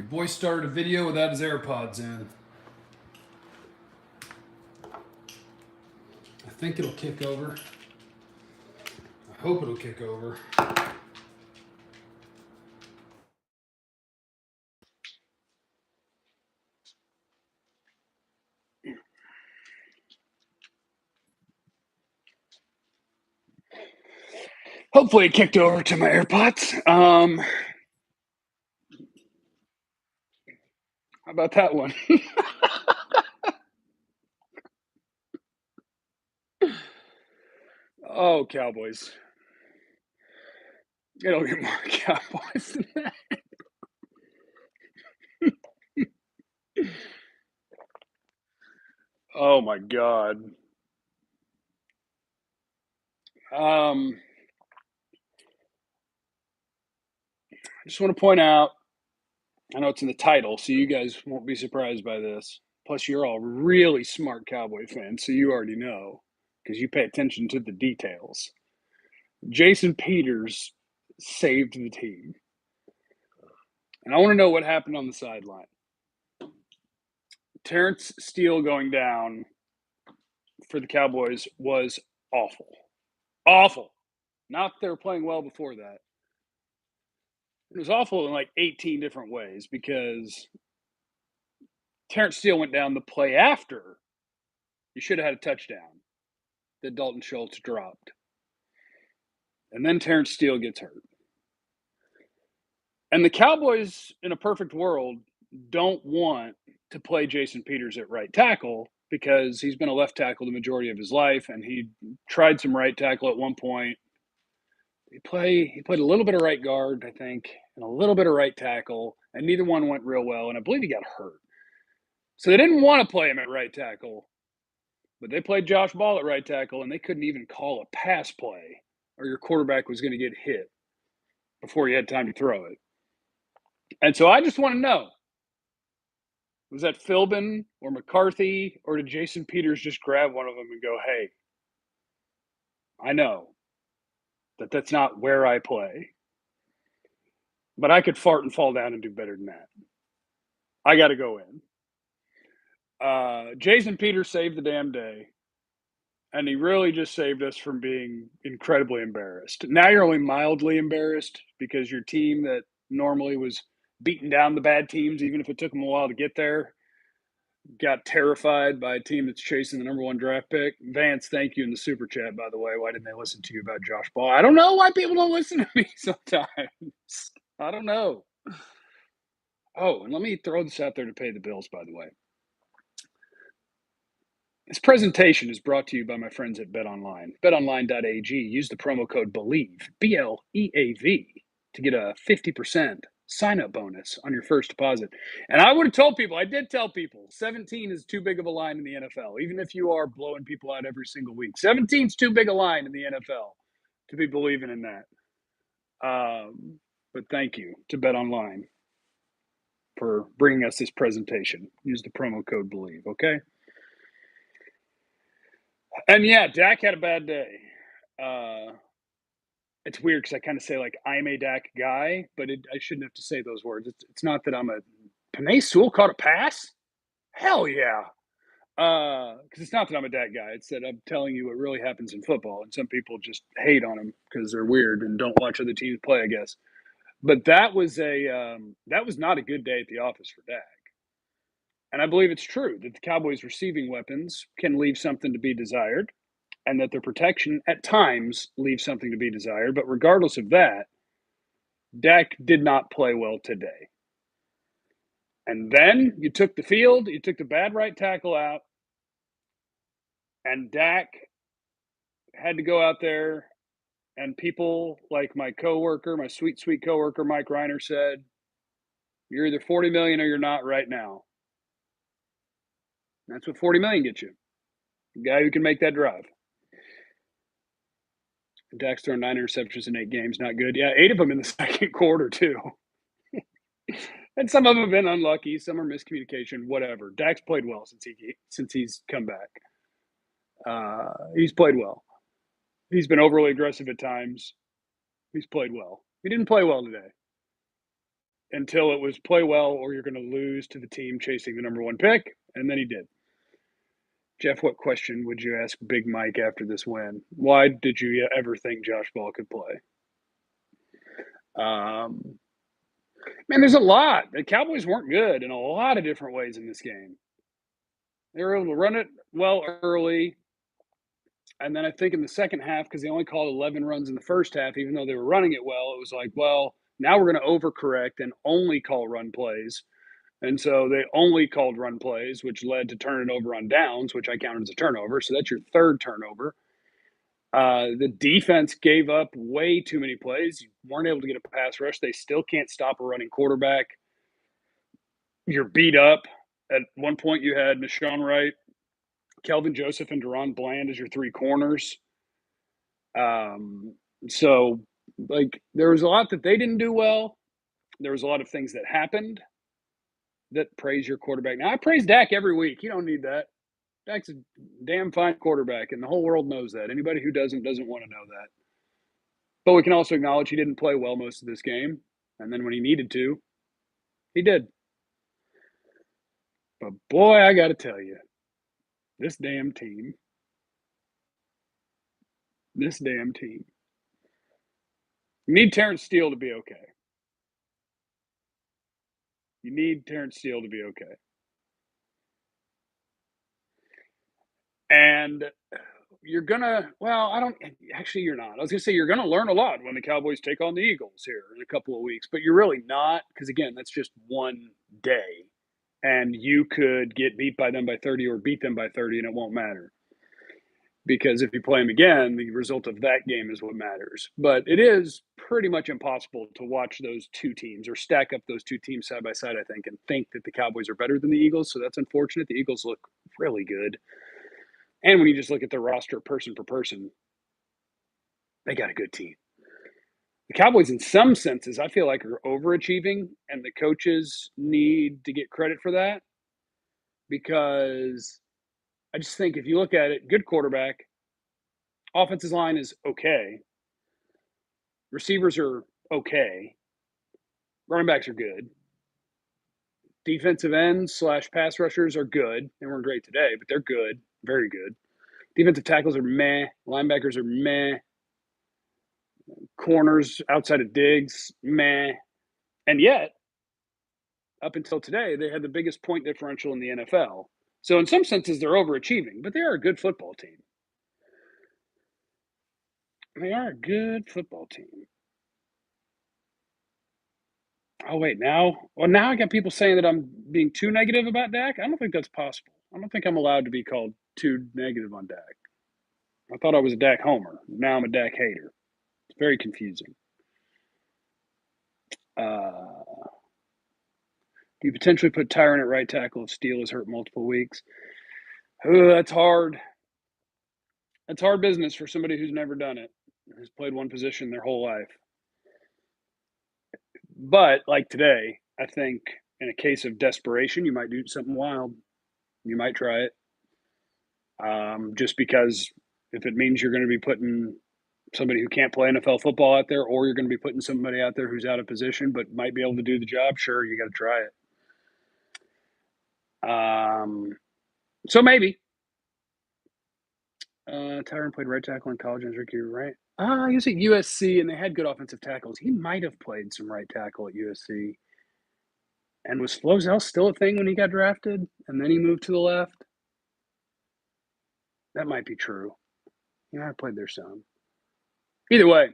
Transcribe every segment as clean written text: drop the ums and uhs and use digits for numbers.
Your boy started a video without his AirPods in. I think it'll kick over. I hope it'll kick over. Hopefully it kicked over to my AirPods. How about that one? Oh, Cowboys. It'll get more Cowboys than that. Oh my God. I just want to point out, I know it's in the title, so you guys won't be surprised by this. Plus, you're all really smart Cowboy fans, so you already know because you pay attention to the details. Jason Peters saved the team. And I want to know what happened on the sideline. Terrence Steele going down for the Cowboys was awful. Awful. Not that they were playing well before that. It was awful in like 18 different ways because Terrence Steele went down the play after. You should have had a touchdown that Dalton Schultz dropped. And then Terrence Steele gets hurt. And the Cowboys, in a perfect world, don't want to play Jason Peters at right tackle because he's been a left tackle the majority of his life, and he tried some right tackle at one point. He played a little bit of right guard, I think, and a little bit of right tackle, and neither one went real well, and I believe he got hurt. So they didn't want to play him at right tackle, but they played Josh Ball at right tackle, and they couldn't even call a pass play, or your quarterback was going to get hit before he had time to throw it. And so I just want to know, was that Philbin or McCarthy, or did Jason Peters just grab one of them and go, hey, I know that that's not where I play, but I could fart and fall down and do better than that. I got to go in. Jason Peters saved the damn day, and he really just saved us from being incredibly embarrassed. Now you're only mildly embarrassed because your team that normally was beating down the bad teams, even if it took them a while to get there, got terrified by a team that's chasing the number one draft pick. Vance, thank you in the super chat, by the way. Why didn't they listen to you about Josh Ball? I don't know why people don't listen to me sometimes. I don't know. Oh, and let me throw this out there to pay the bills, by the way. This presentation is brought to you by my friends at BetOnline. BetOnline.ag. Use the promo code BELIEVE, BLEAV, to get a 50% sign-up bonus on your first deposit. And I would have told people, I did tell people, 17 is too big of a line in the NFL, even if you are blowing people out every single week. 17 is too big a line in the NFL to be believing in that. But thank you to BetOnline for bringing us this presentation. Use the promo code BELIEVE, okay? And yeah, Dak had a bad day. It's weird because I kind of say like I'm a Dak guy, but I shouldn't have to say those words. It's not that I'm a Panay Sewell caught a pass. Hell yeah. Because it's not that I'm a Dak guy. It's that I'm telling you what really happens in football, and some people just hate on him because they're weird and don't watch other teams play, I guess. But that was not a good day at the office for Dak. And I believe it's true that the Cowboys' receiving weapons can leave something to be desired, and that their protection at times leaves something to be desired. But regardless of that, Dak did not play well today. And then you took the field, you took the bad right tackle out, and Dak had to go out there, and people like my coworker, my sweet, sweet coworker, Mike Reiner said, you're either 40 million or you're not right now. That's what 40 million gets you. The guy who can make that drive. Dak's thrown 9 interceptions in 8 games. Not good. Yeah, 8 of them in the second quarter, too. And some of them have been unlucky. Some are miscommunication, whatever. Dak's played well since he's come back. He's played well. He's been overly aggressive at times. He's played well. He didn't play well today. until it was play well or you're going to lose to the team chasing the number one pick, and then he did. Jeff, what question would you ask Big Mike after this win? Why did you ever think Josh Ball could play? Man, there's a lot. The Cowboys weren't good in a lot of different ways in this game. They were able to run it well early. And then I think in the second half, because they only called 11 runs in the first half, even though they were running it well, it was like, well, now we're going to overcorrect and only call run plays. And so they only called run plays, which led to turning it over on downs, which I counted as a turnover. So that's your third turnover. The defense gave up way too many plays. You weren't able to get a pass rush. They still can't stop a running quarterback. You're beat up. At one point, you had Nashawn Wright, Kelvin Joseph, and Deron Bland as your three corners. So, like, there was a lot that they didn't do well. There was a lot of things that happened that praise your quarterback. Now, I praise Dak every week. You don't need that. Dak's a damn fine quarterback, and the whole world knows that. Anybody who doesn't want to know that. But we can also acknowledge he didn't play well most of this game. And then when he needed to, he did. But boy, I got to tell you, this damn team. You need Terrence Steele to be okay. And you're going to, well, you're not. I was going to say you're going to learn a lot when the Cowboys take on the Eagles here in a couple of weeks, but you're really not, because again, that's just one day. And you could get beat by them by 30 or beat them by 30, and it won't matter. Because if you play them again, the result of that game is what matters. But it is pretty much impossible to watch those two teams or stack up those two teams side by side, I think, and think that the Cowboys are better than the Eagles. So that's unfortunate. The Eagles look really good. And when you just look at their roster person for person, they got a good team. The Cowboys, in some senses, I feel like are overachieving, and the coaches need to get credit for that, because I just think if you look at it, good quarterback, offensive line is okay, receivers are okay, running backs are good, defensive ends / pass rushers are good. They weren't great today, but they're good, very good. Defensive tackles are meh, linebackers are meh, corners outside of Diggs, meh. And yet, up until today, they had the biggest point differential in the NFL. So in some senses, they're overachieving, but they are a good football team. Oh, wait, now I got people saying that I'm being too negative about Dak. I don't think that's possible. I don't think I'm allowed to be called too negative on Dak. I thought I was a Dak homer. Now I'm a Dak hater. It's very confusing. Do you potentially put Tyron at right tackle if Steele is hurt multiple weeks? Oh, that's hard. That's hard business for somebody who's never done it, who's played one position their whole life. But like today, I think in a case of desperation, you might do something wild. You might try it. Just because if it means you're going to be putting somebody who can't play NFL football out there, or you're going to be putting somebody out there who's out of position but might be able to do the job, sure, you got to try it. So maybe. Tyron played right tackle in college and rookie, right? He was at USC, and they had good offensive tackles. He might have played some right tackle at USC. And was Flozell still a thing when he got drafted, and then he moved to the left? That might be true. Yeah, I played there some. Either way,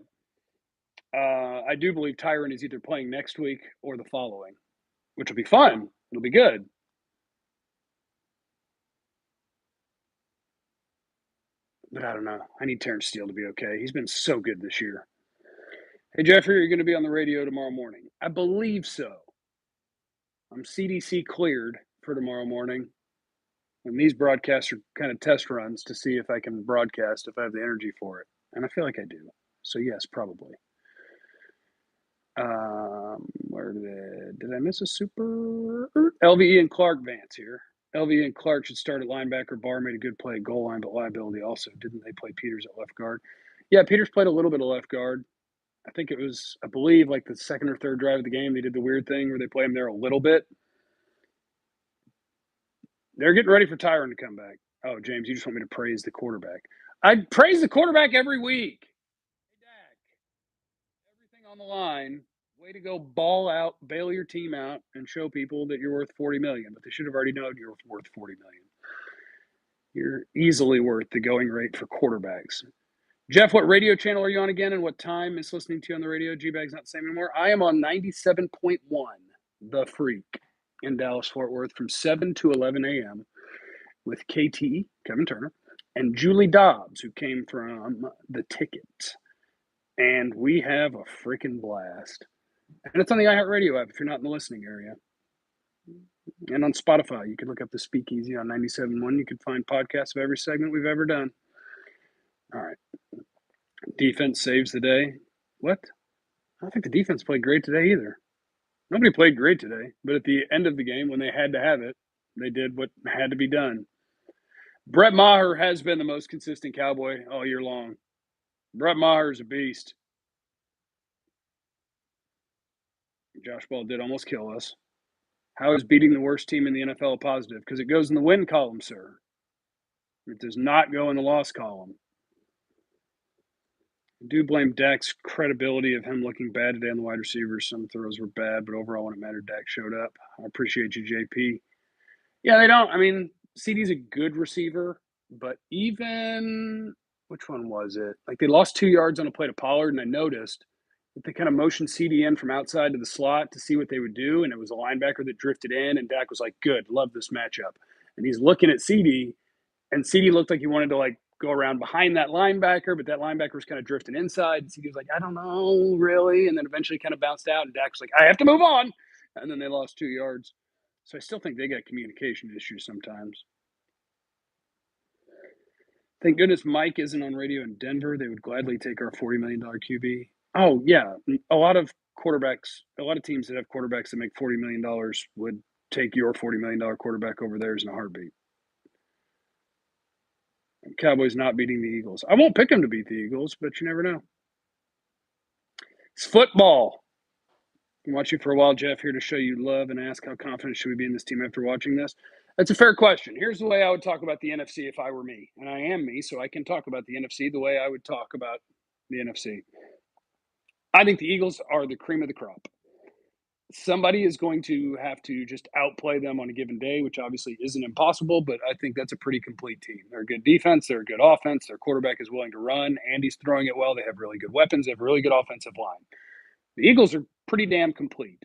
I do believe Tyron is either playing next week or the following, which will be fun. It'll be good. But I don't know. I need Terrence Steele to be okay. He's been so good this year. Hey, Jeffrey, are you going to be on the radio tomorrow morning? I believe so. I'm CDC cleared for tomorrow morning. And these broadcasts are kind of test runs to see if I can broadcast, if I have the energy for it. And I feel like I do. So, yes, probably. Where did I miss a super? LVE and Clark Vance here. LVE and Clark should start at linebacker. Barr made a good play at goal line, but liability also. Didn't they play Peters at left guard? Yeah, Peters played a little bit of left guard. I think it was, I believe, like the second or third drive of the game, they did the weird thing where they play him there a little bit. They're getting ready for Tyron to come back. Oh, James, you just want me to praise the quarterback. I praise the quarterback every week. Hey, Dak, everything on the line. Way to go, ball out, bail your team out, and show people that you're worth $40 million. But they should have already known you're worth $40 million. You're easily worth the going rate for quarterbacks. Jeff, what radio channel are you on again, and what time is listening to you on the radio? G-Bag's not the same anymore. I am on 97.1, The Freak, in Dallas, Fort Worth, from 7 to 11 a.m. with KT, Kevin Turner, and Julie Dobbs, who came from The Ticket. And we have a freaking blast. And it's on the iHeartRadio app if you're not in the listening area. And on Spotify, you can look up the Speakeasy on 97.1. You can find podcasts of every segment we've ever done. All right. Defense saves the day. What? I don't think the defense played great today either. Nobody played great today, but at the end of the game, when they had to have it, they did what had to be done. Brett Maher has been the most consistent Cowboy all year long. Brett Maher is a beast. Josh Ball did almost kill us. How is beating the worst team in the NFL a positive? Because it goes in the win column, sir. It does not go in the loss column. I do blame Dak's credibility of him looking bad today on the wide receivers. Some throws were bad, but overall, when it mattered, Dak showed up. I appreciate you, JP. Yeah, they don't. I mean, CD's a good receiver, but even which one was it? Like they lost 2 yards on a play to Pollard, and I noticed that they kind of motioned CD in from outside to the slot to see what they would do, and it was a linebacker that drifted in, and Dak was like, "Good, love this matchup." And he's looking at CD, and CD looked like he wanted to like go around behind that linebacker, but that linebacker was kind of drifting inside. And CD was like, "I don't know, really," and then eventually kind of bounced out, and Dak was like, "I have to move on," and then they lost 2 yards. So I still think they got communication issues sometimes. Thank goodness Mike isn't on radio in Denver. They would gladly take our $40 million QB. Oh, yeah. A lot of quarterbacks, a lot of teams that have quarterbacks that make $40 million would take your $40 million quarterback over theirs in a heartbeat. Cowboys not beating the Eagles. I won't pick them to beat the Eagles, but you never know. It's football. Been watching for a while, Jeff, here to show you love and ask how confident should we be in this team after watching this? That's a fair question. Here's the way I would talk about the NFC if I were me. And I am me, so I can talk about the NFC the way I would talk about the NFC. I think the Eagles are the cream of the crop. Somebody is going to have to just outplay them on a given day, which obviously isn't impossible, but I think that's a pretty complete team. They're a good defense. They're a good offense. Their quarterback is willing to run. Andy's throwing it well. They have really good weapons. They have a really good offensive line. The Eagles are pretty damn complete.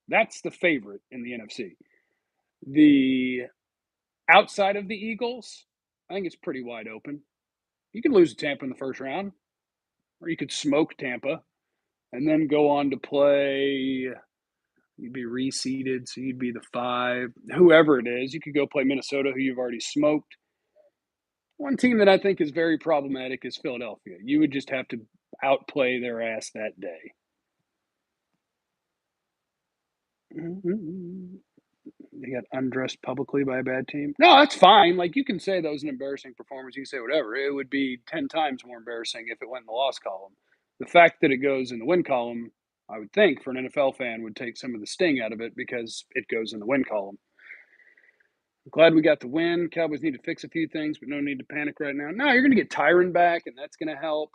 That's the favorite in the NFC. The outside of the Eagles, I think it's pretty wide open. You could lose to Tampa in the first round, or you could smoke Tampa and then go on to play. You'd be reseeded, so you'd be the 5. Whoever it is, you could go play Minnesota, who you've already smoked. One team that I think is very problematic is Philadelphia. You would just have to outplay their ass that day. They got undressed publicly by a bad team. No, that's fine. Like, you can say that was an embarrassing performance. You can say whatever. It would be 10 times more embarrassing if it went in the loss column. The fact that it goes in the win column, I would think, for an NFL fan, would take some of the sting out of it because it goes in the win column. I'm glad we got the win. Cowboys need to fix a few things, but no need to panic right now. No, you're going to get Tyron back, and that's going to help.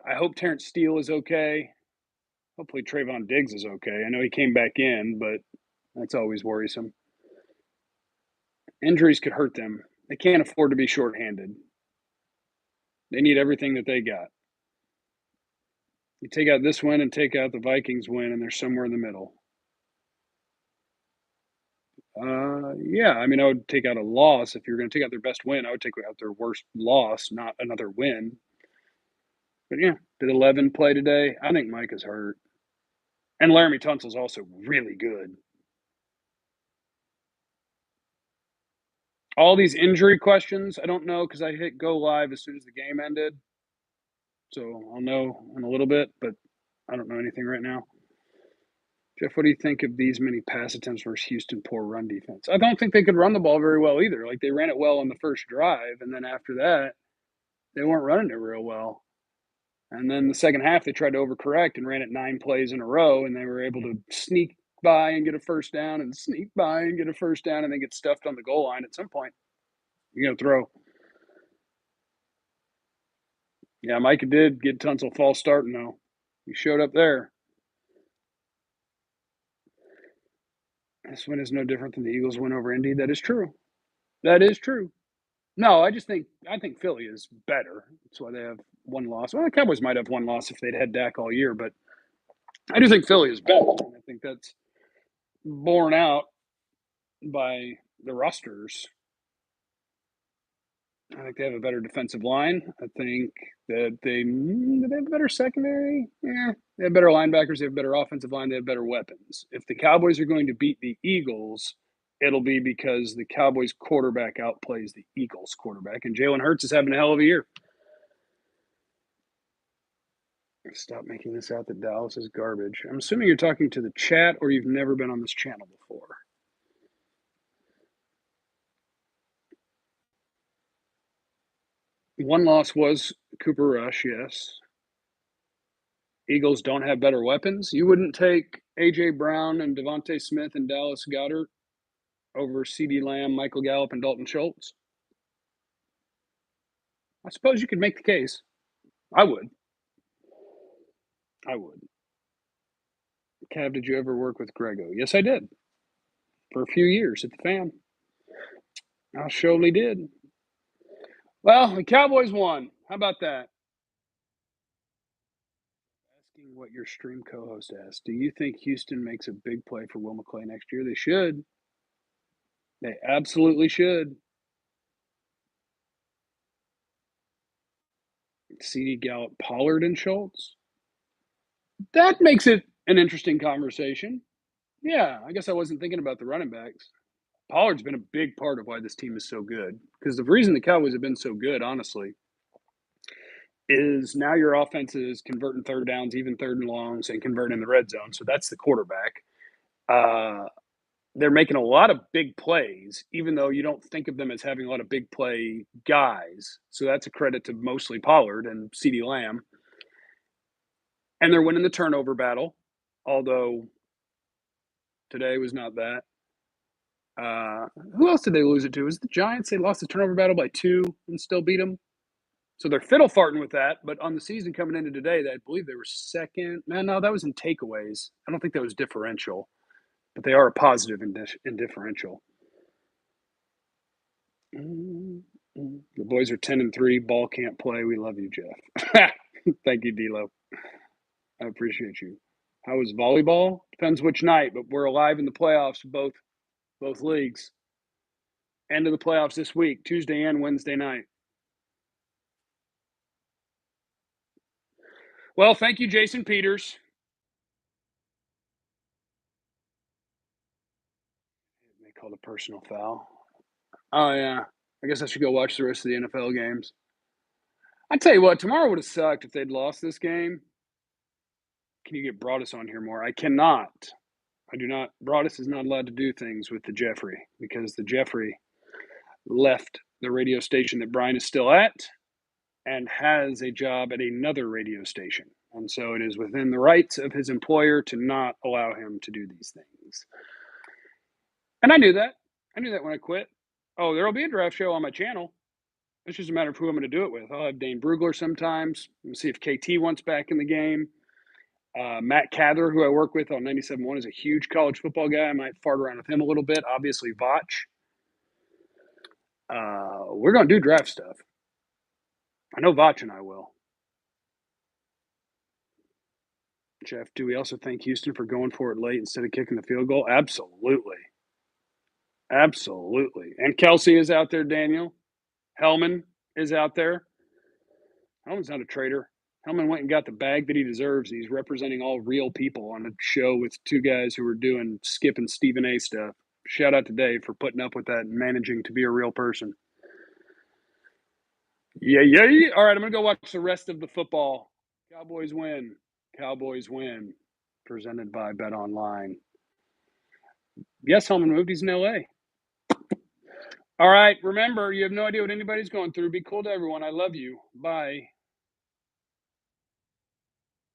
I hope Terrence Steele is okay. Hopefully Trayvon Diggs is okay. I know he came back in, but that's always worrisome. Injuries could hurt them. They can't afford to be shorthanded. They need everything that they got. You take out this win and take out the Vikings win, and they're somewhere in the middle. Yeah, I mean, I would take out a loss. If you're going to take out their best win, I would take out their worst loss, not another win. But yeah, did 11 play today? I think Mike is hurt. And Laramie Tunsil's also really good. All these injury questions, I don't know because I hit go live as soon as the game ended. So I'll know in a little bit, but I don't know anything right now. Jeff, what do you think of these many pass attempts versus Houston poor run defense? I don't think they could run the ball very well either. Like, they ran it well on the first drive, and then after that, they weren't running it real well. And then the second half, they tried to overcorrect and ran it 9 plays in a row, and they were able to sneak by and get a first down and sneak by and get a first down and then get stuffed on the goal line at some point. You're going to throw. Yeah, Micah did get Tunsil false starting, though. He showed up there. This win is no different than the Eagles' win over Indy. That is true. That is true. No, I think Philly is better. That's why they have one loss. Well, the Cowboys might have one loss if they'd had Dak all year, but I do think Philly is better. I think that's borne out by the rosters. I think they have a better defensive line. I think that they have a better secondary. Yeah, they have better linebackers. They have better offensive line. They have better weapons. If the Cowboys are going to beat the Eagles, it'll be because the Cowboys quarterback outplays the Eagles quarterback, and Jalen Hurts is having a hell of a year. Stop making this out that Dallas is garbage. I'm assuming you're talking to the chat or you've never been on this channel before. One loss was Cooper Rush, yes. Eagles don't have better weapons. You wouldn't take A.J. Brown and Devontae Smith and Dallas Goedert over CeeDee Lamb, Michael Gallup, and Dalton Schultz? I suppose you could make the case. I would. Cav, did you ever work with Grego? Yes, I did. For a few years at the Fan. I surely did. Well, the Cowboys won. How about that? Asking what your stream co-host asked. Do you think Houston makes a big play for Will McClay next year? They should. They absolutely should. CeeDee Gallup, Pollard, and Schultz. That makes it an interesting conversation. Yeah, I guess I wasn't thinking about the running backs. Pollard's been a big part of why this team is so good. Because the reason the Cowboys have been so good, honestly, is now your offense is converting third downs, even third and longs, and converting in the red zone. So that's the quarterback. They're making a lot of big plays, even though you don't think of them as having a lot of big play guys. So that's a credit to mostly Pollard and CeeDee Lamb. And they're winning the turnover battle, although today was not that. Who else did they lose it to? It was the Giants. They lost the turnover battle by 2 and still beat them. So they're fiddle farting with that. But on the season coming into today, I believe they were second. No, that was in takeaways. I don't think that was differential. But they are a positive in differential. The boys are 10-3. Ball can't play. We love you, Jeff. Thank you, D'Lo. I appreciate you. How was volleyball? Depends which night, but we're alive in the playoffs, both leagues. End of the playoffs this week, Tuesday and Wednesday night. Well, thank you, Jason Peters. They called a personal foul. Oh, yeah. I guess I should go watch the rest of the NFL games. I tell you what, tomorrow would have sucked if they'd lost this game. Can you get Broadus on here more? I cannot. I do not. Broadus is not allowed to do things with the Jeffrey because the Jeffrey left the radio station that Brian is still at and has a job at another radio station. And so it is within the rights of his employer to not allow him to do these things. And I knew that. I knew that when I quit. Oh, there will be a draft show on my channel. It's just a matter of who I'm going to do it with. I'll have Dane Brugler sometimes. We'll see if KT wants back in the game. Matt Cather, who I work with on 97.1, is a huge college football guy. I might fart around with him a little bit. Obviously, Vach. We're going to do draft stuff. I know Vach and I will. Jeff, do we also thank Houston for going for it late instead of kicking the field goal? Absolutely. Absolutely. And Kelsey is out there, Daniel. Hellman is out there. Hellman's not a traitor. Hellman went and got the bag that he deserves. He's representing all real people on a show with 2 guys who are doing Skip and Stephen A stuff. Shout out to Dave for putting up with that and managing to be a real person. Yeah. All right, I'm going to go watch the rest of the football. Cowboys win. Cowboys win. Presented by Bet Online. Yes, Hellman moved. He's in L.A. All right, remember, you have no idea what anybody's going through. Be cool to everyone. I love you. Bye.